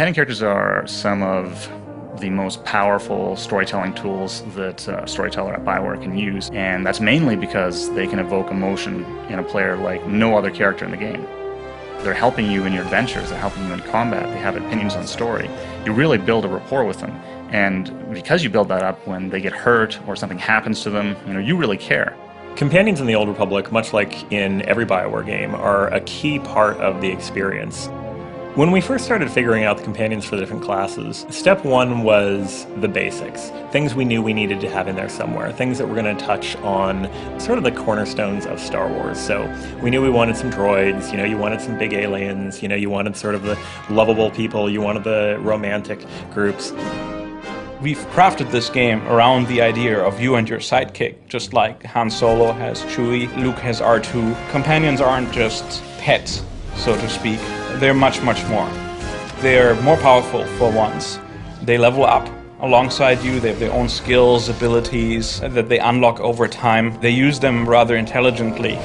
Companion characters are some of the most powerful storytelling tools that a storyteller at BioWare can use, and that's mainly because they can evoke emotion in a player like no other character in the game. They're helping you in your adventures, they're helping you in combat, they have opinions on story. You really build a rapport with them, and because you build that up, when they get hurt or something happens to them, you really care. Companions in the Old Republic, much like in every BioWare game, are a key part of the experience. When we first started figuring out the companions for the different classes, step one was the basics. Things we knew we needed to have in there somewhere, things that were going to touch on sort of the cornerstones of Star Wars. So we knew we wanted some droids, you wanted some big aliens, you wanted sort of the lovable people, you wanted the romantic groups. We've crafted this game around the idea of you and your sidekick, just like Han Solo has Chewie, Luke has R2. Companions aren't just pets, so to speak. They're much, much more. They're more powerful for once. They level up alongside you. They have their own skills, abilities that they unlock over time. They use them rather intelligently.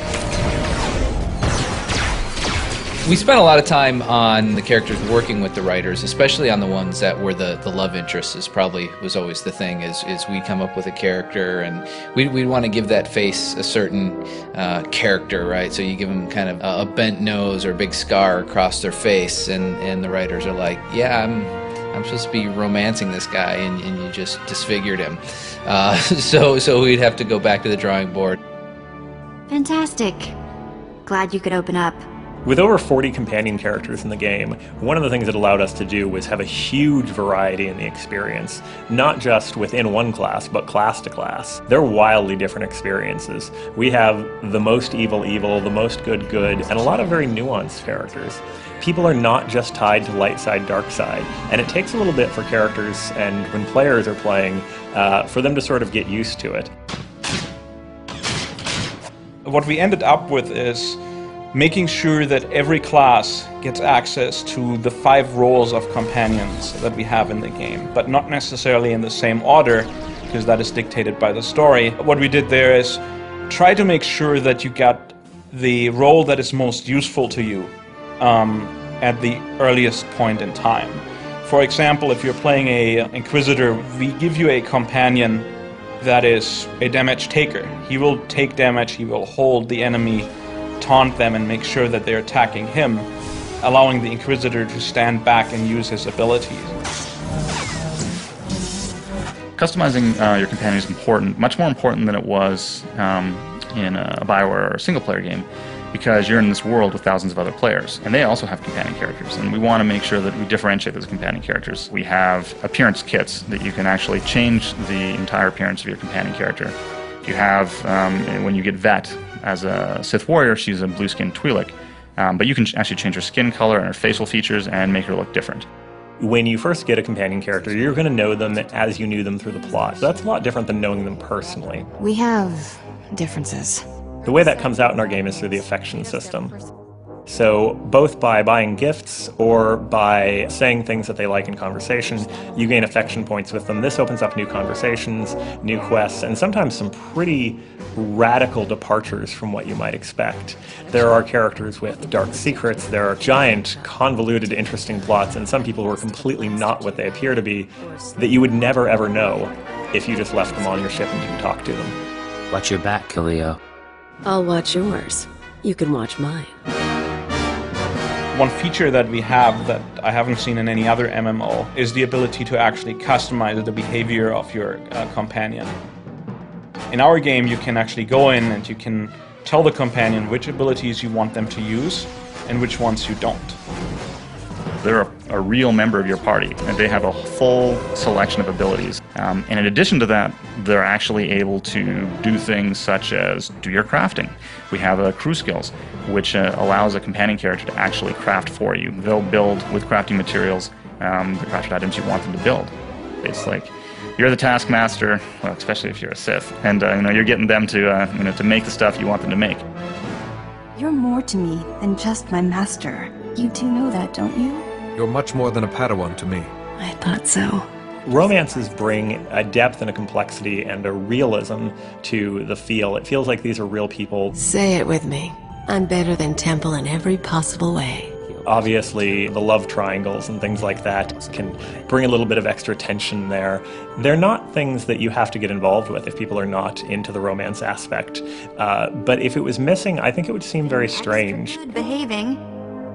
We spent a lot of time on the characters working with the writers, especially on the ones that were the love interests. Was always the thing, is we'd come up with a character and we'd want to give that face a certain character, right? So you give them kind of a bent nose or a big scar across their face, and the writers are like, yeah, I'm supposed to be romancing this guy, and you just disfigured him. So we'd have to go back to the drawing board. Fantastic. Glad you could open up. With over 40 companion characters in the game, one of the things it allowed us to do was have a huge variety in the experience, not just within one class, but class to class. They're wildly different experiences. We have the most evil, the most good, and a lot of very nuanced characters. People are not just tied to light side, dark side, and it takes a little bit for characters, and when players are playing, for them to sort of get used to it. What we ended up with is making sure that every class gets access to the 5 roles of companions that we have in the game, but not necessarily in the same order, because that is dictated by the story. What we did there is try to make sure that you got the role that is most useful to you at the earliest point in time. For example, if you're playing an Inquisitor, we give you a companion that is a damage taker. He will take damage, he will hold the enemy, taunt them, and make sure that they're attacking him, allowing the Inquisitor to stand back and use his abilities. Customizing your companion is important, much more important than it was in a BioWare or single-player game, because you're in this world with thousands of other players, and they also have companion characters, and we want to make sure that we differentiate those companion characters. We have appearance kits that you can actually change the entire appearance of your companion character. You have, when you get Vet, as a Sith warrior, she's a blue-skinned Twi'lek, but you can actually change her skin color and her facial features and make her look different. When you first get a companion character, you're going to know them as you knew them through the plot. So that's a lot different than knowing them personally. We have differences. The way that comes out in our game is through the affection system. So both by buying gifts or by saying things that they like in conversation, you gain affection points with them. This opens up new conversations, new quests, and sometimes some pretty radical departures from what you might expect. There are characters with dark secrets, there are giant, convoluted, interesting plots, and some people who are completely not what they appear to be that you would never ever know if you just left them on your ship and didn't talk to them. Watch your back, Khalil. I'll watch yours. You can watch mine. One feature that we have that I haven't seen in any other MMO is the ability to actually customize the behavior of your companion. In our game, you can actually go in and you can tell the companion which abilities you want them to use and which ones you don't. They're a real member of your party, and they have a full selection of abilities. And in addition to that, they're actually able to do things such as do your crafting. We have crew skills, which allows a companion character to actually craft for you. They'll build with crafting materials the crafted items you want them to build. It's like you're the taskmaster, well, especially if you're a Sith, and you're getting them to to make the stuff you want them to make. You're more to me than just my master. You two know that, don't you? You're much more than a Padawan to me. I thought so. Romances bring a depth and a complexity and a realism to the feel. It feels like these are real people. Say it with me. I'm better than Temple in every possible way. Obviously, the love triangles and things like that can bring a little bit of extra tension there. They're not things that you have to get involved with if people are not into the romance aspect. But if it was missing, I think it would seem very strange. Good behaving.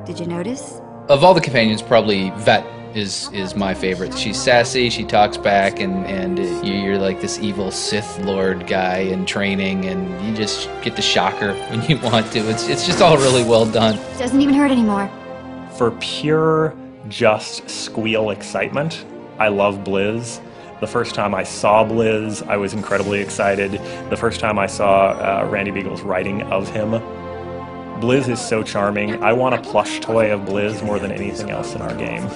Did you notice? Of all the companions, probably Vet is my favorite. She's sassy, she talks back, and you're like this evil Sith Lord guy in training, and you just get to shock her when you want to. It's just all really well done. Doesn't even hurt anymore. For pure, just squeal excitement, I love Blizz. The first time I saw Blizz, I was incredibly excited. The first time I saw Randy Beagle's writing of him, Blizz is so charming. I want a plush toy of Blizz more than anything else in our game.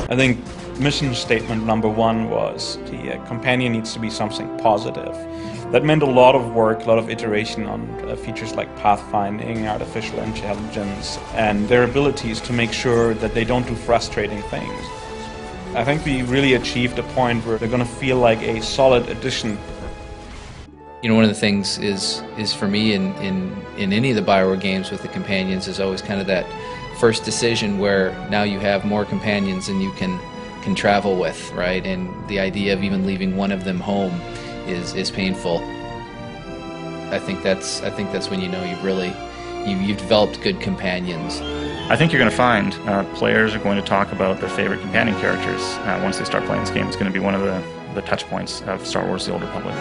I think mission statement number 1 was the companion needs to be something positive. That meant a lot of work, a lot of iteration on features like pathfinding, artificial intelligence, and their abilities to make sure that they don't do frustrating things. I think we really achieved a point where they're going to feel like a solid addition. You know, one of the things is for me in any of the Bioware games with the companions is always kind of that first decision where now you have more companions than you can travel with, right? And the idea of even leaving one of them home is painful. I think that's when you know you've developed good companions. I think you're going to find players are going to talk about their favorite companion characters once they start playing this game. It's going to be one of the touch points of Star Wars: The Old Republic.